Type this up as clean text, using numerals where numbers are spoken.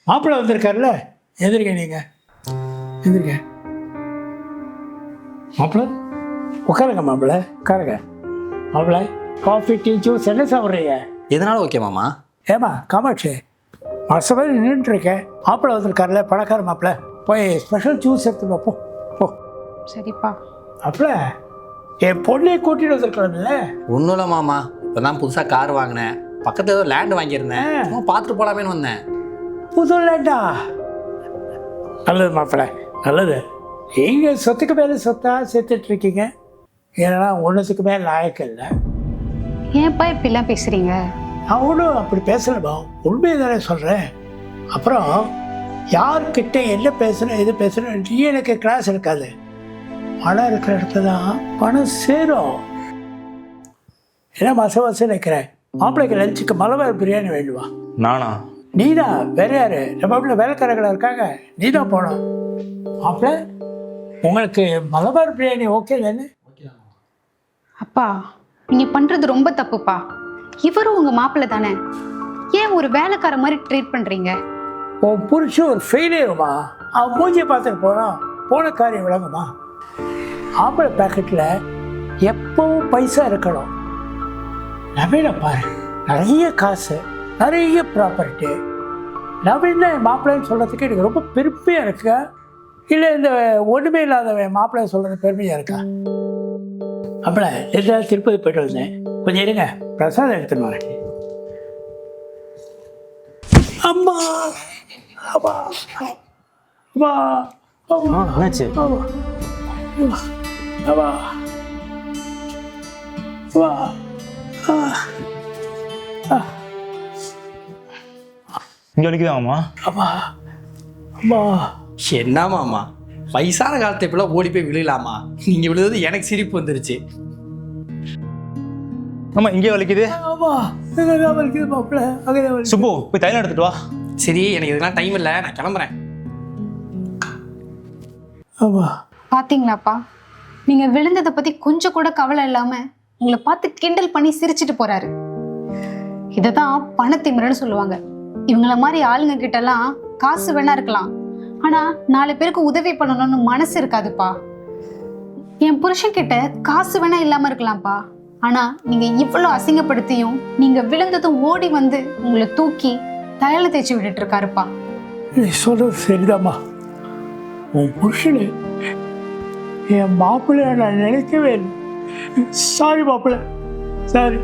மாப்பிள்ளை வந்திருக்காருல்ல, எதிர்க்க நீங்கள் எதிர்க்க. மாப்பிள்ளை உட்காருங்க, மாப்பிள்ளை உட்காருங்க. மாப்பிள்ளை காஃபி டீ ஜூஸ் என்ன சாப்பிட்றீங்க? எதனால ஓகே மாமா? ஏமா காமாட்சி, வருஷம் மாதிரி நின்றுட்டுருக்கேன். மாப்பிள்ளை வந்திருக்காருல்ல, பணக்கார மாப்பிள்ளை, போய் ஸ்பெஷல் ஜூஸ் எடுத்துட்டு போ போ. சரிப்பா. மாப்பிள்ளை என் பொண்ணை கூட்டிகிட்டு வந்திருக்கலாம்ல. ஒன்றும் இல்லை மாமா, இப்போ தான் புதுசாக கார் வாங்கினேன், பக்கத்தில் ஏதோ லேண்டு வாங்கியிருந்தேன், பார்த்துட்டு போகலாமேன்னு வந்தேன். புது லேண்டா? நல்லது மாப்பிள்ளை, நல்லது. நீங்கள் சொத்துக்கு மேலே சொத்தாக சேர்த்துட்ருக்கீங்க. ஏன்னா ஒன்றுத்துக்கு மேலே லாயக்கம் இல்லை. ஏன்ப்பா இப்படிலாம் பேசுகிறீங்க? நான் ஒன்றும் அப்படி பேசலமா, உண்மையை தானே சொல்கிறேன். அப்புறம் யார்கிட்ட என்ன பேசணும் எது பேசணும் நீ எனக்கு கிளாஸ் இருக்காது. பணம் இருக்கிற இடத்துல தான் பணம் சேரும். ஏன்னா மாதம் மாதம் நிற்கிறேன். மாப்பிள்ளைக்கு லஞ்சுக்கு மலபார் பிரியாணி வேண்டுமா? நானா? நீ தான், வேற யாரு? நம்ம வீட்டில் வேலைக்காரங்களா இருக்காங்க, நீ தான் போகணும். மாப்பிள்ளை உங்களுக்கு மலபார் பிரியாணி ஓகே இல்லைன்னு? அப்பா நீங்கள் பண்ணுறது ரொம்ப தப்புப்பா. இவரும் உங்கள் மாப்பிள்ளை தானே, ஏன் ஒரு வேலைக்கார மாதிரி ட்ரீட் பண்ணுறீங்க? உன் புருஷன் ஒரு ஃபெயிலியருமா? அவன் மூஞ்சியை பார்த்துட்டு போனான், போன காரியம் விளங்குமா? ஆம்பளை பேக்கெட்டில் எப்பவும் பைசா இருக்கணும். நவீன பாரு, நிறைய காசு, நிறைய ப்ராப்பர்ட்டி. நவீன மாப்பிள்ளைன்னு சொல்கிறதுக்கு எனக்கு ரொம்ப பெருமையாக இருக்கா, இல்லை இந்த ஒன்றுமே இல்லாதவன் மாப்பிள்ளை சொல்கிறது பெருமையாக இருக்கா? அப்பல எதாவது திருப்பதி போய்ட்டு வந்தேன், கொஞ்சம் இருங்க, பிரசாதம் எடுத்துன்னு வரேன். அம்மா அம்மா அம்மா அம்மா என்னாச்சு? அம்மா அம்மா அம்மா இங்கே வலிக்குதா மாமா? அம்மா அம்மா. என்ன மாமா, வயசான காலத்தை இப்பெல்லாம் ஓடி போய் விழுலாமா? நீங்கள் விழுது எனக்கு சிரிப்பு வந்துருச்சு. ஆமா, இங்கே வலிக்குது. அம்மா அங்கே தான் வலிக்குது மாப்பிள்ளை, அங்கே தான் வலிக்குது. சுப்பு போய் தைலம் எடுத்துட்டு வா. சரி, எனக்கு இதுக்கெல்லாம் டைம் இல்லை, நான் கிளம்புறேன். அம்மா பார்த்தீங்களாப்பா, நீங்கள் விழுந்ததை பற்றி கொஞ்சம் கூட கவலை இல்லாமல் உங்களை பார்த்து கிண்டல் பண்ணி சிரிச்சிட்டு போகிறாரு. இதை தான் பணத்திமிரன்னு சொல்லுவாங்க. இவங்கள மாதிரி ஆளுங்க கிட்டலாம் காசு வேணா இருக்கலாம், ஆனால் 4 பேருக்கு உதவி பண்ணணும்னு மனசு இருக்காதுப்பா. என் புருஷன் கிட்ட காசு வேணா இல்லாமல் இருக்கலாம்ப்பா, ஆனால் நீங்கள் இவ்வளோ அசிங்கப்படுத்தியும் நீங்கள் விழுந்ததும் ஓடி வந்து உங்களை தூக்கி தையல தேய்ச்சி விட்டுட்டு இருக்காருப்பா. நீ சொல்கிறது சரிதாம்மா. உன் புருஷனு என் மாப்பிள்ளைய நான் நினைக்கவே இல்லை. சாரி மாப்பிள்ளை, சாரி.